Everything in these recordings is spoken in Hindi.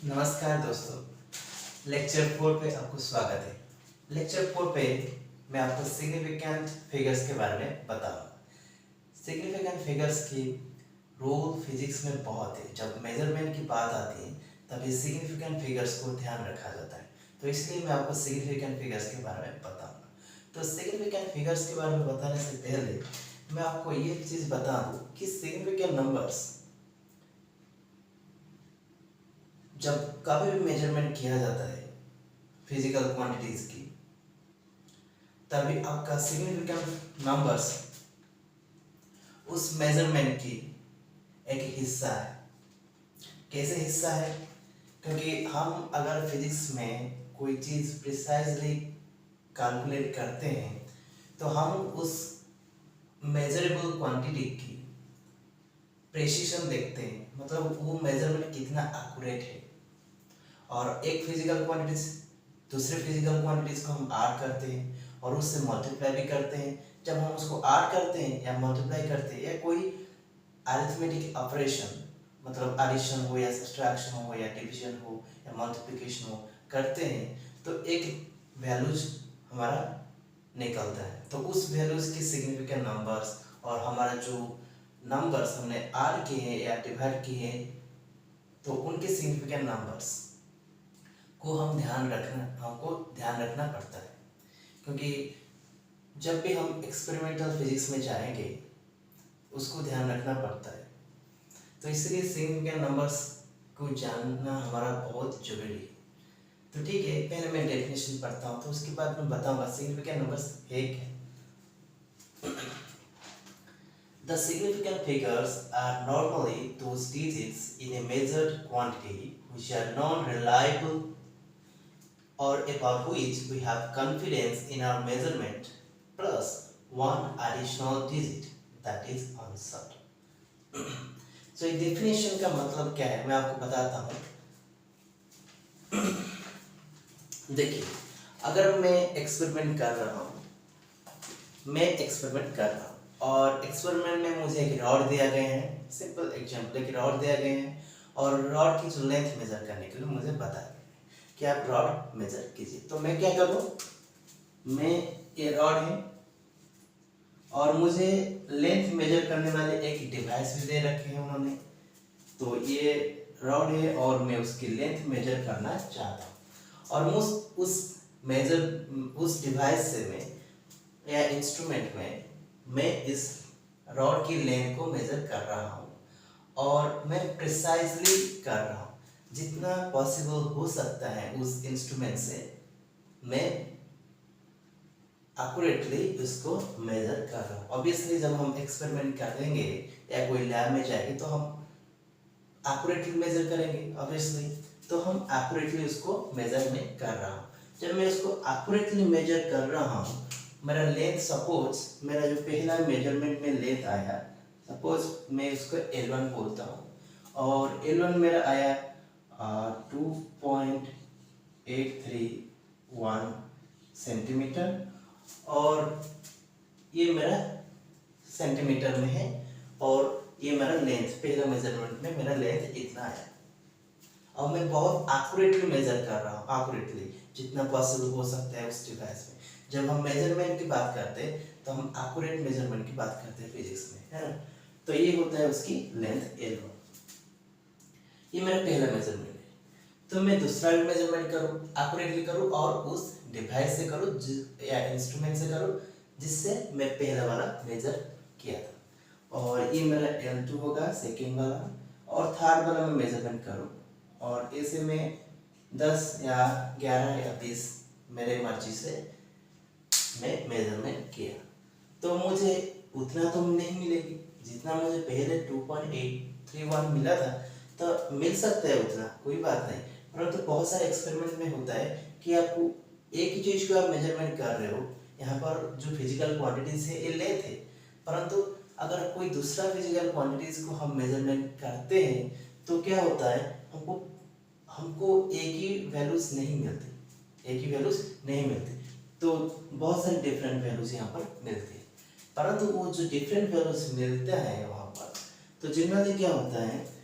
नमस्कार दोस्तों, लेक्चर 4 पे आपको स्वागत है। लेक्चर 4 पे मैं आपको सिग्निफिकेंट फिगर्स के बारे में बताऊंगा। सिग्निफिकेंट फिगर्स की रोल फिजिक्स में बहुत है। जब मेजरमेंट की बात आती है तभी सिग्निफिकेंट फिगर्स को ध्यान रखा जाता है, तो इसलिए मैं आपको सिग्निफिकेंट फिगर्स के बारे में बताऊंगा। तो सिग्निफिकेंट फिगर्स के बारे में बताने से पहले मैं आपको ये चीज़ बता दूँ कि सिग्निफिकेंट नंबर्स जब कभी भी मेजरमेंट किया जाता है फिजिकल क्वांटिटीज की, तभी आपका सिग्निफिकेंट नंबर्स उस मेजरमेंट की एक हिस्सा है। कैसे हिस्सा है? क्योंकि हम अगर फिजिक्स में कोई चीज़ प्रिसाइजली कैलकुलेट करते हैं तो हम उस मेजरेबल क्वांटिटी की प्रेसिशन देखते हैं, मतलब वो मेजरमेंट कितना एक्यूरेट है। और एक फिजिकल क्वांटिटीज दूसरे फिजिकल क्वांटिटीज को हम ऐड करते हैं और उससे मल्टीप्लाई भी करते हैं। जब हम उसको ऐड करते हैं या मल्टीप्लाई करते हैं या कोई अरिथमेटिक ऑपरेशन, मतलब एडिशन हो या सब्ट्रैक्शन हो या डिवीजन हो या मल्टीप्लिकेशन हो करते हैं, तो एक वैल्यूज हमारा निकलता है। तो उस वैल्यूज की सिग्निफिकेंट नंबर्स और हमारा जो नंबर्स हमने ऐड किए हैं या डिवाइड किए हैं, तो उनके सिग्निफिकेंट नंबर्स को हमको ध्यान रखना पड़ता है। क्योंकि जब भी हम एक्सपेरिमेंटल फिजिक्स में जाएंगे उसको ध्यान रखना पड़ता है। तो इसलिए सिग्निफिकेंट नंबर्स को जानना हमारा बहुत जरूरी है। तो ठीक है, पहले मैं डेफिनेशन पढ़ता हूँ, तो उसके बाद मैं बताऊंगा सिग्निफिकेंट नंबर्स है क्या। The significant figures are normally those digits in a measured quantity which are non-reliable or about which we have confidence in our measurement plus one additional digit that is uncertain. So एक definition का मतलब क्या है मैं आपको बताता हूँ। देखिए, अगर मैं एक्सपेरिमेंट कर रहा हूँ और एक्सपेरिमेंट में मुझे एक रॉड दिया गया है, सिंपल एग्जांपल, एक रॉड दिया गया है और रॉड की जो लेंथ मेजर करने के लिए मुझे बता गया है कि आप रॉड मेजर कीजिए। तो मैं क्या करूँ, मैं ये रॉड है और मुझे लेंथ मेजर करने वाले एक डिवाइस भी दे रखे हैं उन्होंने। तो ये रॉड है और मैं उसकी लेंथ मेजर करना चाहता हूँ और उस डिवाइस से मैं या इंस्ट्रूमेंट में मैं इस रॉड की लेंथ को मेजर कर रहा हूँ और मैं प्रिसाइजली कर रहा हूँ। जितना पॉसिबल हो सकता है उस इंस्ट्रूमेंट से मैं एक्यूरेटली इसको मेजर कर रहा हूँ। ऑब्वियसली जब हम एक्सपेरिमेंट करेंगे या कोई लैब में जाएंगे तो हम एक्यूरेटली मेजर करेंगे ऑब्वियसली, तो हम एक्यूरेटली उसको मेजर में कर रहा हूँ। जब मैं उसको एक्यूरेटली मेजर कर रहा हूँ, मेरा लेंथ, सपोज मेरा जो पहला मेजरमेंट में लेंथ आया, सपोज मैं उसको L1 बोलता हूँ और L1 मेरा आया 2.831 सेंटीमीटर और ये मेरा सेंटीमीटर में है और ये मेरा लेंथ, पहला मेजरमेंट में मेरा लेंथ इतना आया। अब मैं बहुत एक्यूरेटली मेजर कर रहा हूँ, एक्यूरेटली जितना पॉसिबल हो सकता है उस डिवाइस में। जब हम मेजरमेंट की बात करते हैं तो हम एक्यूरेट मेजरमेंट की बात करते हैं फिजिक्स में, है ना। तो ये होता है उसकी लेंथ L1। ये मेरा पहला मेजरमेंट है। तो मैं दूसरा भी मेजरमेंट करूँ, एक्यूरेटली करूँ और उस डिवाइस से करूँ या इंस्ट्रूमेंट से करूँ जिससे मैं पहला वाला मेजर किया था। और ये मेरा L2 होगा, सेकेंड वाला, और थर्ड वाला मैं मेजरमेंट करूँ और इसे मैं 10 या 11 या 20 मेरे मर्जी से मैं मेजरमेंट किया, तो मुझे उतना तो नहीं मिलेगी जितना मुझे पहले 2.831 मिला था। तो मिल सकता है उतना, कोई बात नहीं, परंतु बहुत सारे एक्सपेरिमेंट में होता है कि आपको एक ही चीज़ को आप मेजरमेंट कर रहे हो, यहाँ पर जो फिजिकल क्वांटिटीज है ये लेंथ है, परंतु अगर कोई दूसरा फिजिकल क्वांटिटीज को हम मेजरमेंट करते हैं तो क्या होता है, हमको एक ही वैल्यूज नहीं मिलती, तो बहुत सारे डिफरेंट वैल्यूज यहाँ पर मिलती है। परंतु वो जो डिफरेंट वैल्यूज मिलता है वहाँ पर, तो जनरली क्या होता है,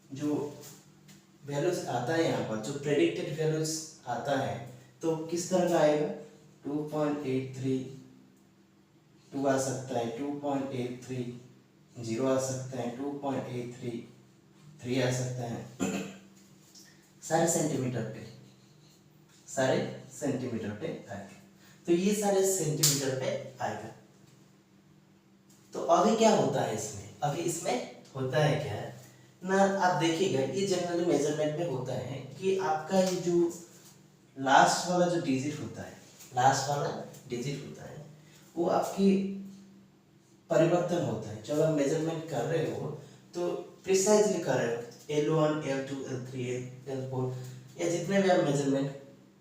जो वैल्यूज आता है यहाँ पर, जो प्रेडिक्टेड वैल्यूज आता है तो किस तरह का आएगा, 2.83 2 आ सकता है, 2.83 0 आ सकता है, 2.83 3 आ सकता है। सारे सेंटीमीटर पे, सारे सेंटीमीटर पे आएगा। तो ये सारे सेंटीमीटर पे आएगा। तो अभी क्या होता है इसमें, अभी इसमें होता है क्या ना, आप देखिएगा ये जनरली मेजरमेंट में होता है कि आपका ये जो लास्ट वाला जो डिजिट होता है, लास्ट वाला डिजिट होता है वो आपकी परिवर्तन होता है। जब आप मेजरमेंट कर रहे हो तो प्रिसाइजली कर रहे हो, L1 L2 L3 L4 या जितने भी आप मेजरमेंट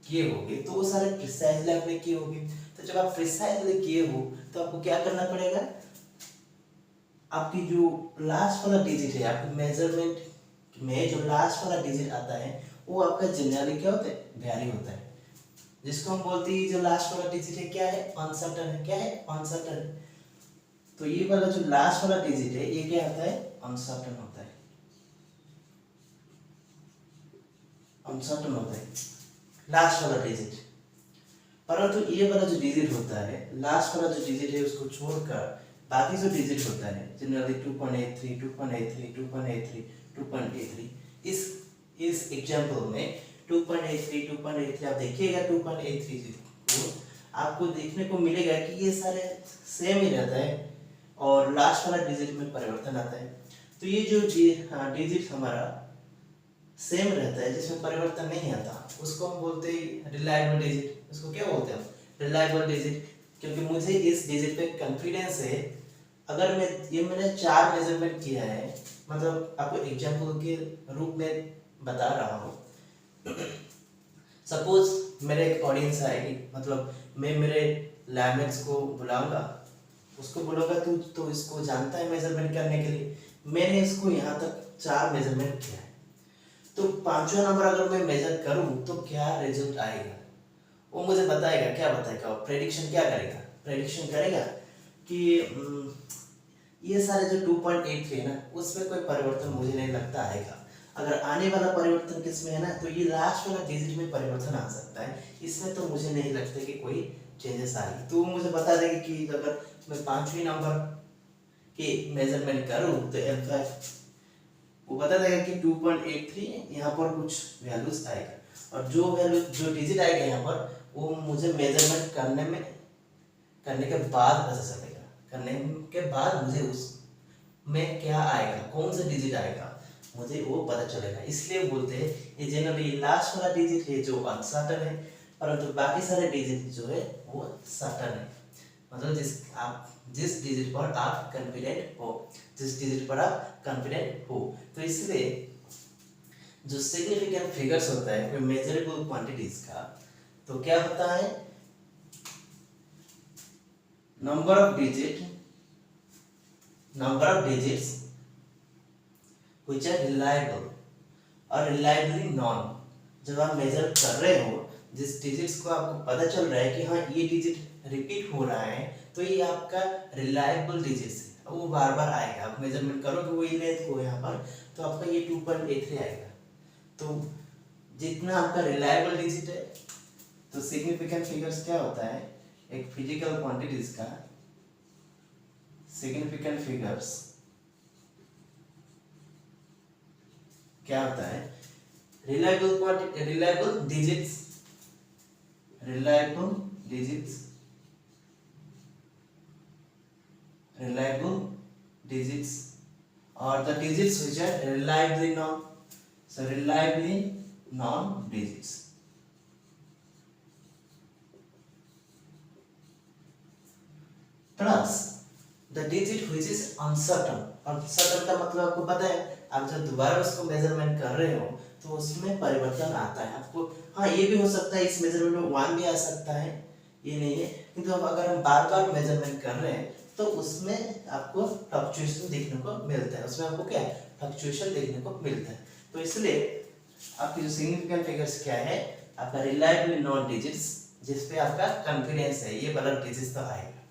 किए होंगे तो वो सारे प्रिसाइजली आपने किए होंगे। तो जब आप प्रिसाइजली किए हो तो आपको क्या करना पड़ेगा, आपकी जो लास्ट वाला डिजिट है, आपकी मेजरमेंट में जो लास्ट वाला डिजिट आता है वो आपका जनरली क्या होता है, वैरी होता है, जिसको हम बोलते हैं जो लास्ट वाला डिजिट है क्या है, अनसर्टेन है। क्या है, अनसर्टेन। तो ये वाला जो लास्ट वाला डिजिट है ये क्या होता है, अनसर्टेन होता है, अनसर्टेन होता है लास्ट वाला डिजिट। परंतु ये वाला जो डिजिट होता है, लास्ट वाला जो डिजिट है उसको छोड़कर बाकी जो डिजिट होता है जनरली 2.83 2.83 2.83 2.83, इस एग्जांपल में 2.83 2.83 आप देखिएगा 2.83 को आपको देखने को मिलेगा कि ये सारे सेम ही रहता है और लास्ट वाला डिजिट में परिवर्तन आता है। तो ये जो डिजिट हमारा सेम रहता है जिसमें परिवर्तन नहीं आता उसको हम बोलते हैं रिलायबल डिजिट। उसको क्या बोलते हैं हम, रिलायबल डिजिट। क्योंकि मुझे इस डिजिट पे कॉन्फिडेंस है, अगर मैंने 4 मेजरमेंट किया है, मतलब आपको एग्जांपल के रूप में बता रहा हूँ। सपोज मेरे एक ऑडियंस आएगी, मतलब मैं मेरे लैबमेट्स को बुलाऊंगा, उसको बोलूँगा तू तो इसको जानता है मेजरमेंट करने के लिए। मैंने इसको यहाँ तक 4 मेजरमेंट किया है, तो 5वां नंबर अगर मैं मेजर करूँ तो क्या रिजल्ट आएगा वो मुझे बताएगा। क्या बताएगा, प्रेडिक्शन क्या करेगा, प्रेडिक्शन करेगा कि ये सारे जो 2.83 है ना उसमें कोई परिवर्तन मुझे नहीं लगता आएगा। अगर आने वाला परिवर्तन किसमें है ना, तो ये लास्ट वाला डिजिट में परिवर्तन आ सकता है, इसमें तो मुझे नहीं लगता कि कोई चेंजेस आएगी। तो वो मुझे बता देगा कि अगर मैं 5वें नंबर की मेजरमेंट करूँ तो L5 वो बता देगा कि 2.83 यहाँ पर कुछ वैल्यूज आएगा, और जो वैल्यू जो डिजिट आएगा यहाँ पर वो मुझे मेजरमेंट करने के बाद पता चलेगा। करने के बाद मुझे उस में क्या आएगा, कौन सा डिजिट आएगा मुझे वो पता चलेगा। इसलिए बोलते हैं ये जनरली लास्ट वाला डिजिट है जो अनसर्टेन है, परंतु बाकी सारे डिजिट जो है वो सर्टेन है। मतलब जिस डिजिट पर आप कॉन्फिडेंट हो, जिस डिजिट पर आप कॉन्फिडेंट हो। तो इसलिए जो सिग्निफिकेंट फिगर्स होता है कोई मेजरेबल क्वांटिटीज का, तो क्या होता है, number of digits which are reliable और रिलायबली नॉन। जब आप मेजर कर रहे हो, जिस डिजिट्स को आपको पता चल रहा है कि हाँ ये डिजिट रिपीट हो रहा है, तो ये आपका रिलायबल डिजिट्स है, वो बार बार आएगा। आप मेजरमेंट करोगे वही लेंथ को यहाँ पर, तो आपका ये 2.83 आएगा। तो जितना आपका रिलायबल डिजिट है, तो सिग्निफिकेंट फिगर्स क्या होता है, एक फिजिकल क्वांटिटीज का सिग्निफिकेंट फिगर्स क्या होता है, रिलायबल डिजिट्स और the digits which are reliably non digits। Plus the digit which is uncertain। Uncertain का मतलब आपको पता है, आप जब दोबारा उसको मेजरमेंट कर रहे हो तो उसमें परिवर्तन आता है आपको। हाँ ये भी हो सकता है इस मेजरमेंट में 1 भी आ सकता है, ये नहीं है, किंतु अब अगर हम बार बार मेजरमेंट कर रहे हैं तो उसमें आपको फ्लक्चुएशन देखने को मिलता है, उसमें आपको क्या है, फ्लक्चुएशन देखने को मिलता है। तो इसलिए आपकी जो सिग्निफिकेंट फिगर्स क्या है, आपका रिलायबल नॉन डिजिट्स जिसपे आपका कॉन्फिडेंस है ये वाला डिजिट्स तो आएगा,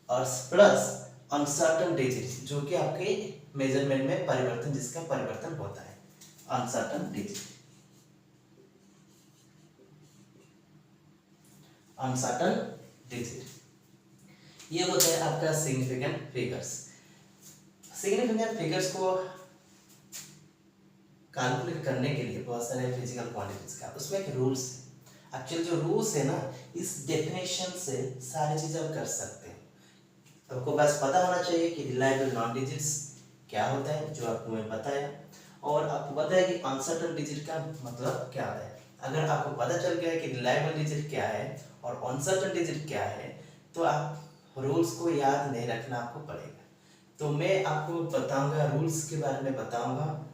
और प्लस अनसर्टेन डिजिट्स जो कि आपके मेजरमेंट में परिवर्तन, जिसका परिवर्तन होता है। अनसर्टन डिजिट, अनसर्टन डिजिट ये होता है आपका सिग्निफिकेंट फिगर्स। सिग्निफिकेंट फिगर्स को कैलकुलेट करने के लिए बहुत सारे फिजिकल क्वांटिटीज का उसमें एक रूल्स है। एक्चुअल जो रूल्स है ना, इस डेफिनेशन से सारी चीजें आप कर सकते हैं। आपको बस पता होना चाहिए कि रिलायबल नॉन डिजिट्स क्या होता है, जो आपको मैं बताया, और आपको पता है कि अनसर्टेन डिजिट का मतलब क्या है। अगर आपको पता चल गया है कि रिलायबल डिजिट क्या है और अनसर्टेन डिजिट क्या है, तो आप रूल्स को याद नहीं रखना आपको पड़ेगा। तो मैं आपको बताऊंगा, रूल्स के बारे में बताऊंगा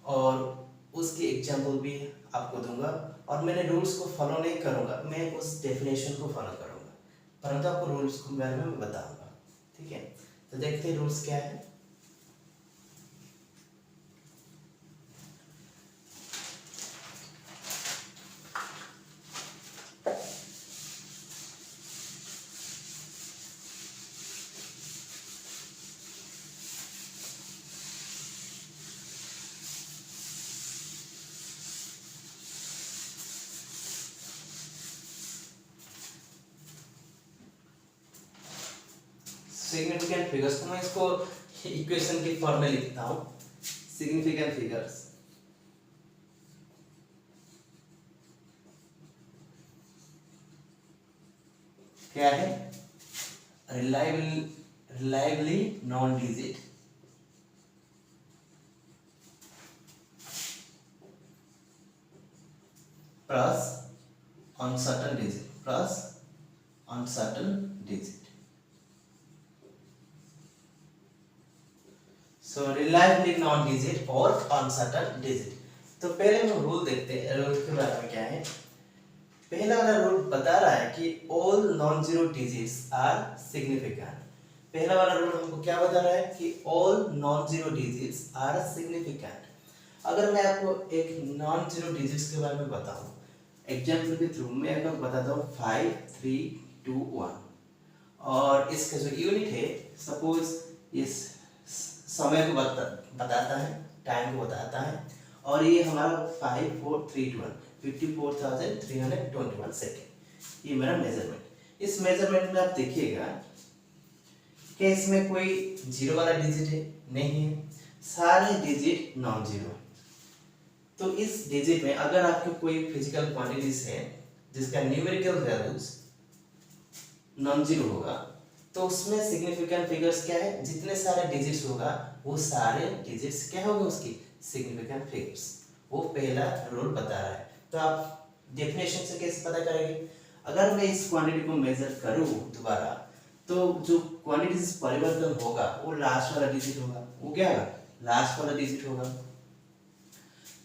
और उसकी एग्जाम्पल भी आपको दूंगा, और मैंने रूल्स को फॉलो नहीं करूंगा, मैं उस डेफिनेशन को फॉलो करूंगा, परंतु आपको रूल्स के बारे में मैं बताऊंगा। ठीक है, तो देखते हैं रूल्स क्या है। सिग्निफिकेंट फिगर्स को मैं इसको इक्वेशन की फॉर्म में लिखता हूं। सिग्निफिकेंट फिगर्स क्या है? Reliably known digit plus uncertain digit, plus uncertain digit. So reliably known digit और अनसर्टेन डिजिट। तो पहले हम रूल देखते हैं, रूल के बारे में क्या है। पहला वाला रूल बता रहा है कि all non zero digits are significant. पहला वाला रूल हमको क्या बता रहा है कि all non zero digits are significant. अगर मैं आपको एक नॉन जीरो डिजिट्स के बारे में बताऊं, एग्जांपल के थ्रू मैं आपको बताता हूं 5 3 2 1, और इसका जो यूनिट है, सपोज इस समय को बताता है, टाइम को बताता है, और ये हमारा 5 4 3 2 1 54,321 सेकेंड, ये मेरा मेजरमेंट। इस मेजरमेंट में आप देखिएगा कि इसमें कोई जीरो वाला डिजिट है नहीं है, सारे डिजिट नॉन जीरो है। तो इस डिजिट में अगर आपके कोई फिजिकल क्वांटिटीज है जिसका न्यूमेरिकल वैल्यूज नॉन जीरो होगा, तो उसमें सिग्निफिकेंट फिगर्स क्या है, जितने सारे डिजिट्स होगा वो सारे डिजिट्स क्या होंगे उसकी सिग्निफिकेंट फिगर्स। वो पहला रूल बता रहा है। तो आप डेफिनेशन से कैसे पता करेंगे? अगर मैं इस क्वांटिटी को मेजर करूं दोबारा, तो जो क्वांटिटी से परिवर्तन होगा वो लास्ट वाला डिजिट होगा। वो क्या होगा? लास्ट वाला डिजिट होगा।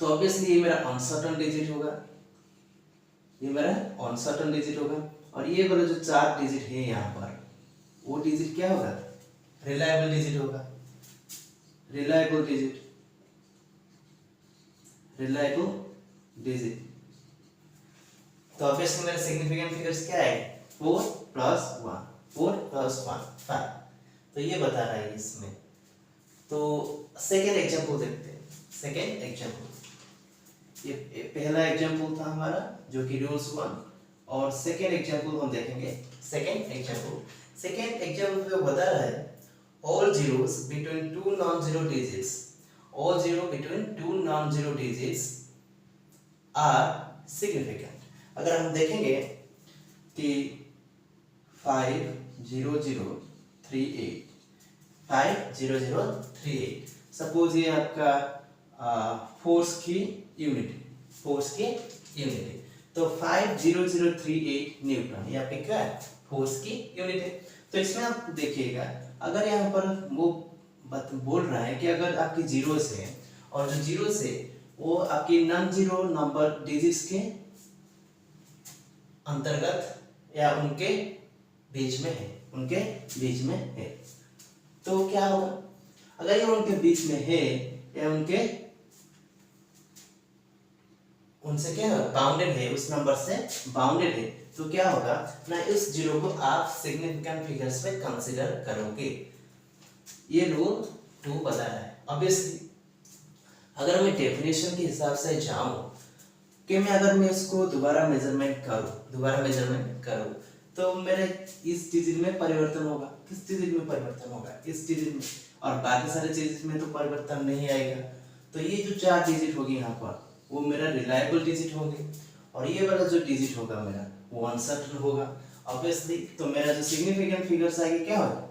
तो ऑब्वियसली ये मेरा अनसर्टेन डिजिट होगा, ये मेरा अनसर्टेन डिजिट होगा। और ये वाला जो चार डिजिट है यहाँ पर, वो डिजिट क्या होगा? रिलायबल डिजिट होगा, रिलायबल डिजिट, रिलायबल डिजिट। तो ऑब्वियसली मेरा सिग्निफिकेंट फिगर्स क्या है? 4 प्लस 1, 4 प्लस 1 5। तो ये बता रहा है इसमें। तो सेकेंड एग्जांपल देखते हैं। सेकेंड एग्जांपल, ये पहला एग्जांपल था हमारा जो कि रूल्स 1, और सेकेंड एग्जांपल हम देखेंगे। सेकेंड एग्जांपल में बता रहा है all zeros between two non-zero digits, all zero between two non-zero digits are significant। अगर हम देखेंगे कि 50038 50038, सपोज ये आपका फोर्स की यूनिट है। तो 50038 न्यूटन, ये आपके क्या है? फोर्स की यूनिट है। तो इसमें आप देखिएगा, अगर यहाँ पर वो बोल रहा है कि अगर आपकी जीरो से, और जो जीरो से वो आपकी नॉन जीरो नंबर डिजिट्स के अंतर्गत या उनके बीच में है, तो क्या होगा? अगर ये उनके बीच में है या उनसे क्या है? बाउंडेड है, उस नंबर से बाउंडेड है, तो क्या होगा ना, इस जीरो को आप सिग्निफिकेंट फिगर्स में कंसीडर करोगे। ये रूल 2 बता रहा है। ऑब्वियसली अगर मैं डेफिनेशन के हिसाब से जाऊं कि मैं इसको दोबारा मेजरमेंट करूं तो मेरे इस डिजिट में परिवर्तन होगा। किस डिजिट में परिवर्तन होगा? इस डिजिट में, और बाकी सारे डिजिट में तो परिवर्तन नहीं आएगा। तो ये जो 4 डिजिट होगी यहाँ पर वो मेरा रिलायबल डिजिट होगी, और ये वाला जो डिजिट होगा मेरा वो अनसर्टेन होगा ऑब्वियसली। तो मेरा जो सिग्निफिकेंट फिगर्स आएगी क्या होगा?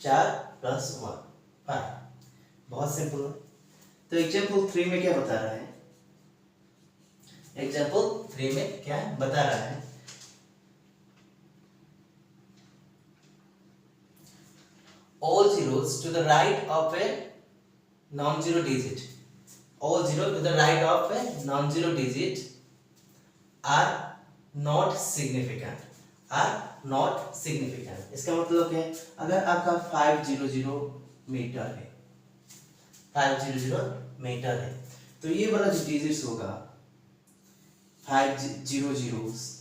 4 + 1 5। बहुत सिंपल है। तो एग्जाम्पल 3 में क्या बता रहा है? एग्जाम्पल 3 में क्या बता रहा है? All zeros to the right of a non-zero digit. All zero to the right of a non-zero digit are not significant. इसका मतलब है अगर आपका 500 मीटर है, 500 मीटर है, तो ये वाला जो डिजिट्स होगा 500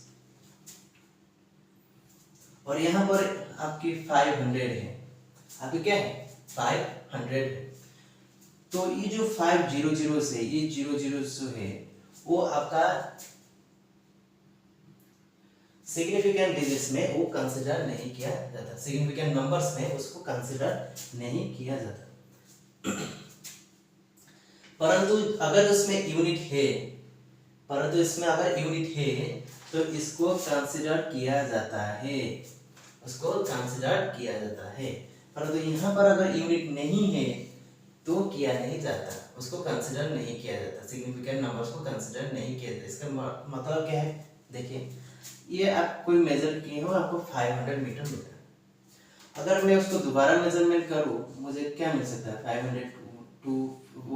और यहाँ पर आपकी 500 है, आपकी क्या है 500 है। तो ये जो 500 से ये 00 जो है वो आपका सिग्निफिकेंट डिजिट्स में वो कंसीडर नहीं किया जाता, सिग्निफिकेंट नंबर्स में उसको कंसीडर नहीं किया जाता। परंतु अगर उसमें यूनिट है, तो इसको कंसीडर किया जाता है, परंतु यहाँ पर अगर यूनिट नहीं है तो किया नहीं जाता, उसको कंसीडर नहीं किया जाता, सिग्निफिकेंट नंबर्स को कंसीडर नहीं किया जाता। इसका मतलब क्या है? देखिए, ये आप कोई मेजर किए हो, आपको 500 मीटर मिला। अगर मैं उसको दोबारा मेजरमेंट करूँ, मुझे क्या मिल सकता है? 502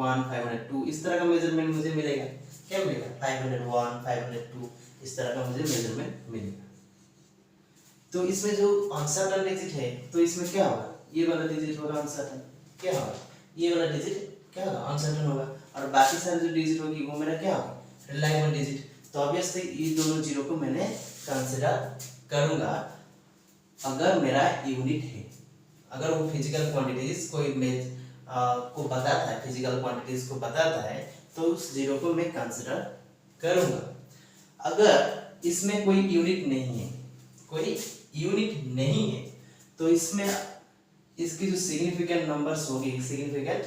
1 502 इस तरह का मेजरमेंट मुझे मिलेगा। क्या मिलेगा? 501 502 इस तरह का मुझे मेजरमेंट मिलेगा। तो इसमें जो अनसर्टेन डिजिट है तो इसमें क्या होगा? ये वाला डिजिट होगा अनसर्टेन, क्या होगा? ये वाला डिजिट क्या होगा? अनसर्टेन होगा, और बाकी सारे जो डिजिट होगी वो मेरा क्या होगा? Reliable digit. तो ऑब्वियसली ये दोनों जीरो को मैंने कंसीडर करूंगा अगर मेरा यूनिट है, अगर वो फिजिकल क्वांटिटीज कोई को बताता है, फिजिकल क्वांटिटीज को बताता है तो उस जीरो को मैं कंसीडर करूंगा। अगर इसमें कोई यूनिट नहीं है, तो इसमें इसकी जो सिग्निफिकेंट नंबर्स होगी, सिग्निफिकेंट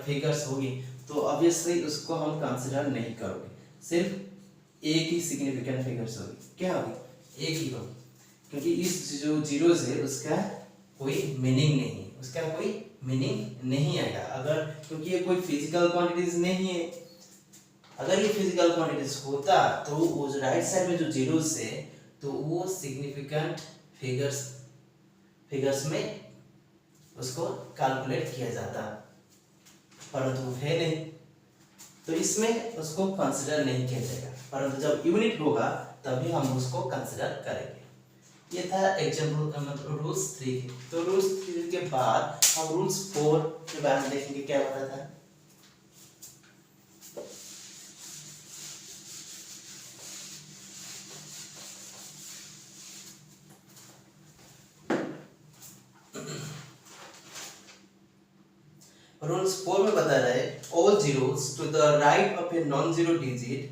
फिगर्स होगी, तो ऑब्वियसली उसको हम कंसीडर नहीं करोगे, सिर्फ एक ही सिग्निफिकेंट फिगर्स होगी। क्या होगी? एक ही होगी, क्योंकि इस जो जीरोस है उसका कोई मीनिंग नहीं आएगा। अगर क्योंकि ये कोई फिजिकल क्वांटिटीज नहीं है, अगर ये फिजिकल क्वांटिटीज होता तो वो जो राइट साइड में जो जीरोस है तो वो सिग्निफिकेंट फिगर्स में उसको कैलकुलेट किया जाता, परंतु है नहीं, तो इसमें उसको कंसीडर नहीं किया जाएगा। परंतु जब यूनिट होगा तभी हम उसको कंसीडर करेंगे। ये था एग्जाम्पल मतलब रूल्स 3। तो रूल्स 3 के बाद हम रूल्स 4 के बारे में देखेंगे क्या बताता है। रूल्स 4 में बता रहा है all zeros to the right of a non zero digit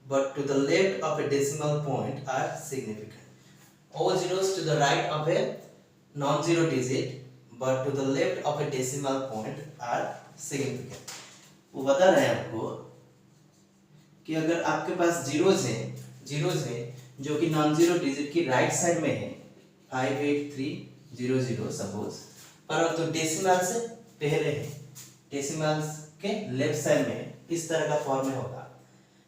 but to the left of a decimal point are significant. All zeros to the right of a non-zero digit but to the left of a decimal point are significant। वो बता रहे हैं आपको कि अगर आपके पास जीरोस है जो कि नॉन जीरो डिजिट की राइट साइड में है 58300 सपोज, परंतु डेसिमल से पहले है, डेसिमल के लेफ्ट साइड में इस तरह का फॉर्म में होगा।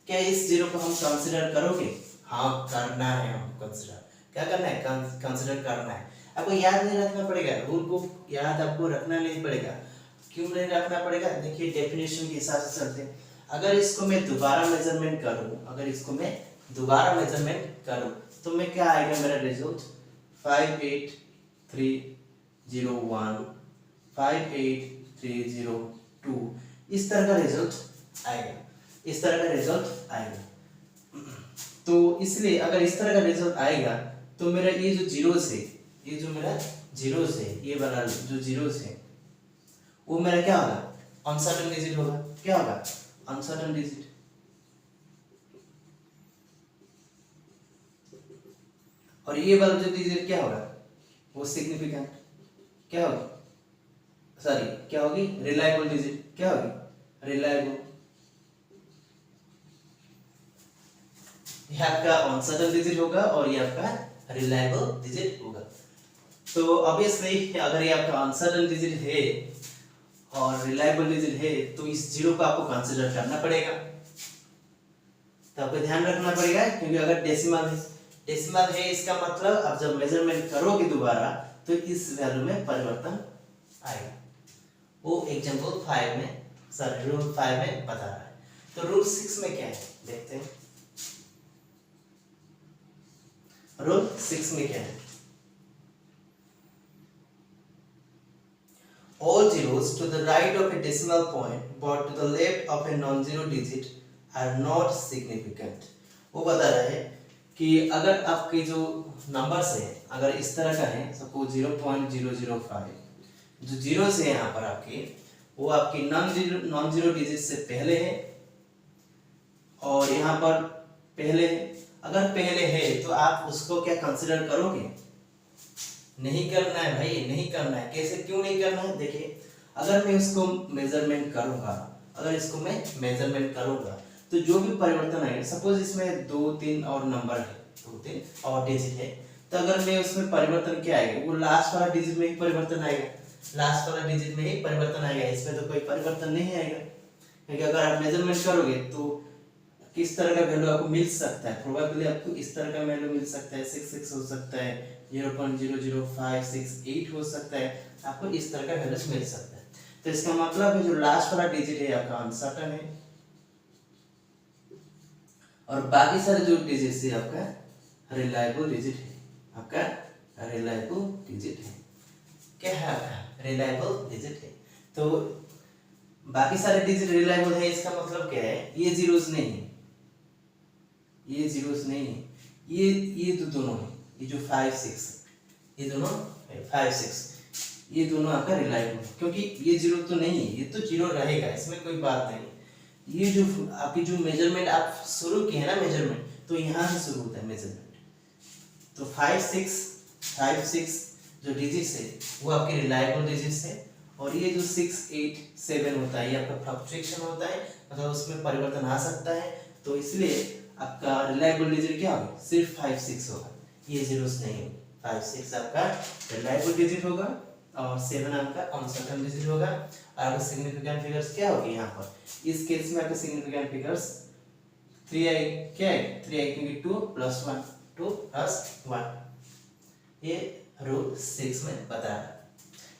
क्या इस जीरो को हम कंसीडर करोगे? हाँ, करना है, हम कंसीडर क्या करना है? कंसीडर करना है। आपको याद नहीं रखना पड़ेगा, रूल को याद आपको रखना नहीं पड़ेगा। क्यों नहीं रखना पड़ेगा? देखिए डेफिनेशन के हिसाब से चलते हैं। अगर इसको मैं दोबारा मेजरमेंट करूं, तो मैं क्या आएगा मेरा रिजल्ट? 58301 58302 इस तरह का रिजल्ट आएगा। तो इसलिए अगर इस तरह का रिजल्ट आएगा तो मेरा ये जो जीरोस है, ये वाला जो जीरोस है वो मेरा क्या होगा? अनसर्टेन डिजिट होगा, क्या होगा, अनसर्टेन डिजिट। और ये वाला जो डिजिट क्या होगा, वो सिग्निफिकेंट, क्या होगी, सॉरी क्या होगी, रिलायबल डिजिट, क्या होगी, रिलायबल। ये आपका अनसर्टेन डिजिट होगा और ये आपका रिलायबल डिजिट होगा। तो ऑब्वियसली अगर ये आपका अनसर्टेन डिजिट है और रिलायबल डिजिट है तो इस जीरो को आपको कंसीडर करना पड़ेगा, तो आपको ध्यान रखना पड़ेगा, क्योंकि अगर डेसिमल है इसका मतलब आप जब मेजरमेंट करोगे दोबारा तो इस वैल्यू में परिवर्तन आएगा। वो एग्जांपल 5 में, सॉरी रूल 5 में बता रहा है। तो रूल 6 में क्या है देखते हैं। रूल 6 में क्या है, all zeros to the right of a decimal point but to the left of a non-zero digit are not significant। वो बता रहा है कि अगर आपके जो नंबर्स है अगर इस तरह का है, सपोज 0.005, जो जीरोस है यहाँ पर आपके, वो आपकी नॉन जीरो डिजिट से पहले है और यहाँ पर पहले है। अगर पहले है तो आप उसको क्या कंसिडर करोगे, नहीं करना है भाई, नहीं करना है। कैसे, क्यों नहीं करना है, देखिए अगर मैं इसको मेजरमेंट करूंगा, अगर इसको मैं मेजरमेंट करूंगा तो जो भी परिवर्तन आएगा, सपोज इसमें 2 3 और नंबर है, 2 3 और डिजिट है, तो अगर मैं उसमें परिवर्तन क्या आएगा, वो लास्ट वाला डिजिट में ही परिवर्तन आएगा, लास्ट वाला डिजिट में ही परिवर्तन आएगा, इसमें तो कोई परिवर्तन नहीं आएगा। क्योंकि अगर आप मेजरमेंट करोगे तो किस तरह का वैल्यू आपको मिल सकता है, प्रोबेबली आपको इस तरह का वैल्यू मिल सकता है, 66 हो सकता है, 0.00568 हो सकता है, आपको इस तरह का वैल्यू मिल सकता है। तो इसका मतलब है जो लास्ट वाला डिजिट है आपका अनसर्टेन है और बाकी सारे जो डिजिट है आपका रिलायबल डिजिट है, आपका रिलायबल डिजिट है, क्या है आपका रिलायबल डिजिट है। तो बाकी सारे डिजिट रिलायबल है, इसका मतलब क्या है, ये जीरोस नहीं है, ये जीरोस नहीं है, ये दोनों है, ये जो 5 6 ये दोनों 5 6 ये दोनों आपका रिलायबल है, क्योंकि ये जीरो तो नहीं है, ये तो जीरो रहेगा, इसमें कोई बात नहीं। ये जो आपकी जो मेजरमेंट आप शुरू किए हैं ना मेजरमेंट, तो यहाँ से शुरू होता है मेजरमेंट। तो 5 6 जो डिजिट्स है वो आपके रिलायबल डिजिट्स है, और ये जो 6 8 7 होता है ये आपका फ्लक्चुएशन होता है, मतलब उसमें परिवर्तन आ सकता है। तो इसलिए आपका रिलायबल डिजिट क्या होगा, सिर्फ 5 6 होगा, ये जीरोस नहीं होगा। 5 6 आपका रिलायबल डिजिट होगा और 7 आपका अनसर्टेन डिजिट होगा। और आपका सिग्निफिकेंट फिगर्स क्या होगी यहाँ पर, इस केस में आपका सिग्निफिकेंट फिगर्स 3i क्या है, 3i क्योंकि 2 + 1 2 + 1, ये रूल 6 में बता रहा है।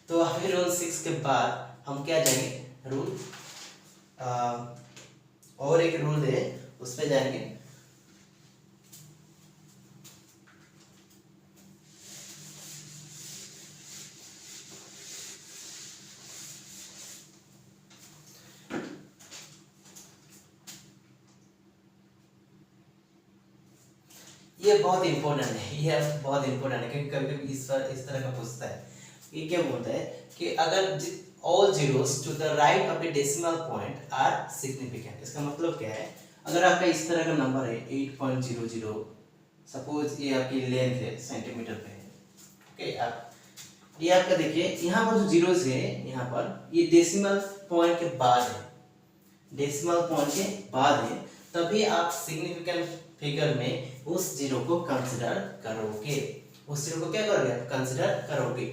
तो अभी रूल 6 के बाद हम क्या जाएंगे, रूल और एक रूल है उस पे जाएंगे। ये बहुत इंपॉर्टेंट है, ये बहुत इंपॉर्टेंट है, क्योंकि कभी कभी इस तरह का पूछता है। ये क्या बोलता है कि अगर all zeros to the right of a decimal point are significant, इसका मतलब क्या है, अगर आपका इस तरह का नंबर है 8.00, सपोज ये आपकी लेंथ है सेंटीमीटर पे है, ओके। आप ये आपका देखिए यहाँ पर जो जीरोस है, यहाँ पर ये डेसिमल पॉइंट के बाद है, डेसिमल पॉइंट के बाद है, तभी आप सिग्निफिकेंट फिगर में उस जीरो को कंसीडर करोगे, उस जीरो को क्या करोगे, कंसीडर करोगे।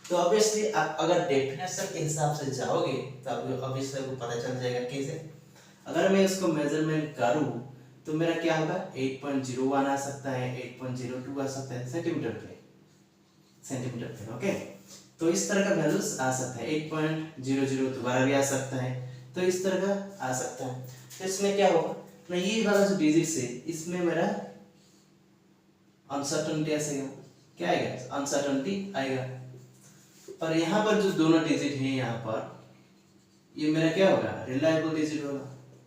तो ऑब्वियसली आप अगर डेफिनेशन के हिसाब से जाओगे तो आपको ऑब्वियसली आपको पता चल जाएगा कैसे। अगर मैं इसको मेजरमेंट करूं तो मेरा क्या होगा, 8.01 आ सकता है, 8.02 आ सकता है सेंटीमीटर पे, ओके। तो इस तरह का वैल्यूज आ सकता है, 8.00 दोबारा भी आ सकता है, तो इस तरह का आ सकता है। तो इसमें क्या होगा ना, ये वाला जो डिजिट्स है इसमें मेरा अनसर्टेनिटी आएगा, क्या आएगा, अनसर्टेनिटी आएगा। और यहाँ पर जो दोनों डिजिट है यहाँ पर, ये मेरा क्या होगा, रिलायबल डिजिट होगा,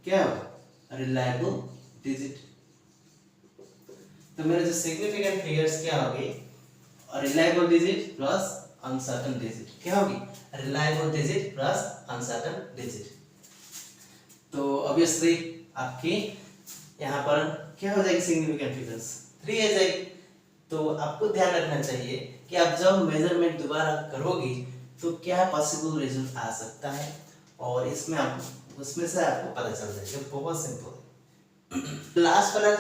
क्या होगा, रिलायबल डिजिट। तो मेरे जो सिग्निफिकेंट फिगर्स क्या होंगे, reliable digit plus uncertain digit क्या होगी, reliable digit plus uncertain digit. तो ऑब्वियसली आपकी यहाँ पर क्या हो जाएगी, सिग्निफिकेंट फिगर्स 3 आ जाएगी। तो आपको ध्यान रखना चाहिए कि आप जब मेजरमेंट दोबारा करोगे तो क्या पॉसिबल रिजल्ट आ सकता है, और इसमें आप उसमें से आपको पता चल जाएगा, बहुत सिंपल है। लास्ट वाला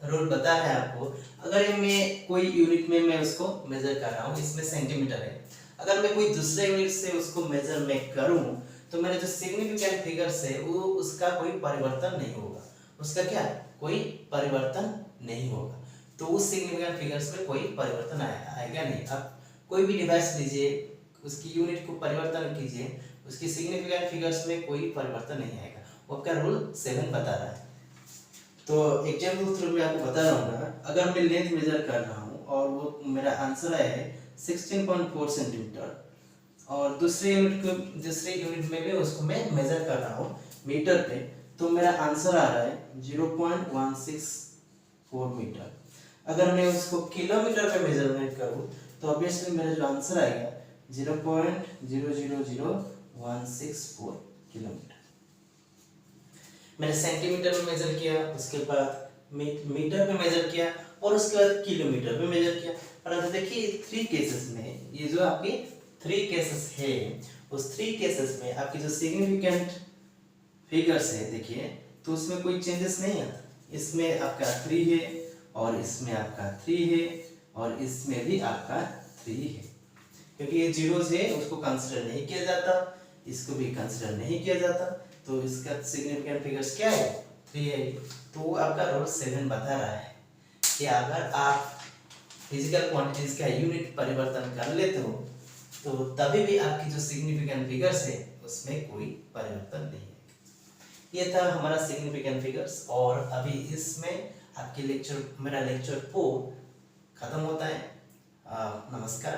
रूल बता है आपको, अगर मैं कोई यूनिट में मैं उसको मेजर कर रहा हूँ, इसमें सेंटीमीटर है, अगर मैं कोई दूसरे यूनिट से उसको मेजर मैं करूँ तो मेरे जो सिग्निफिकेंट फिगर्स है वो उसका कोई परिवर्तन नहीं होगा, उसका क्या कोई परिवर्तन नहीं होगा। तो उस सिग्निफिकेंट फिगर्स में कोई परिवर्तन आएगा नहीं। आप कोई भी डिवाइस लीजिए, उसकी यूनिट को परिवर्तन कीजिए, उसकी सिग्निफिकेंट फिगर्स में कोई परिवर्तन नहीं आएगा, वो आपका रूल 7 बता रहा है। तो एग्जाम्पल थ्रू मैं आपको बता रहा हूँ ना, अगर मैं लेंथ मेजर कर रहा हूँ और वो मेरा आंसर आया है 16.4 सेंटीमीटर, और दूसरे यूनिट में भी उसको मैं मेजर कर रहा हूँ मीटर पे, तो मेरा आंसर आ रहा है 0.164 मीटर। अगर मैं उसको किलोमीटर पे मेजरमेंट करूँ तो ऑब्वियसली मेरा जो आंसर आएगा 0.000164 किलोमीटर। मैंने सेंटीमीटर में मेजर किया, उसके बाद मीटर पे मेजर किया, और उसके बाद किलोमीटर पे मेजर किया। परंतु देखिए 3 केसेस में, ये जो आपके 3 केसेस है, उस 3 केसेस में आपकी जो सिग्निफिकेंट फिगर्स है देखिए, तो उसमें कोई चेंजेस नहीं आता। इसमें आपका 3 है, और इसमें आपका 3 है, और इसमें भी आपका 3 है, क्योंकि ये जीरोस है उसको कंसीडर नहीं किया जाता, इसको भी कंसीडर नहीं किया जाता, तो इसका सिग्निफिकेंट फिगर्स क्या है 3 है। तो आपका रूल 7 बता रहा है कि अगर आप फिजिकल क्वांटिटीज का यूनिट परिवर्तन कर लेते हो तो तभी भी आपकी जो सिग्निफिकेंट फिगर्स है उसमें कोई परिवर्तन नहीं है। ये था हमारा सिग्निफिकेंट फिगर्स, और अभी इसमें आपके मेरा लेक्चर 4 खत्म होता है। नमस्कार।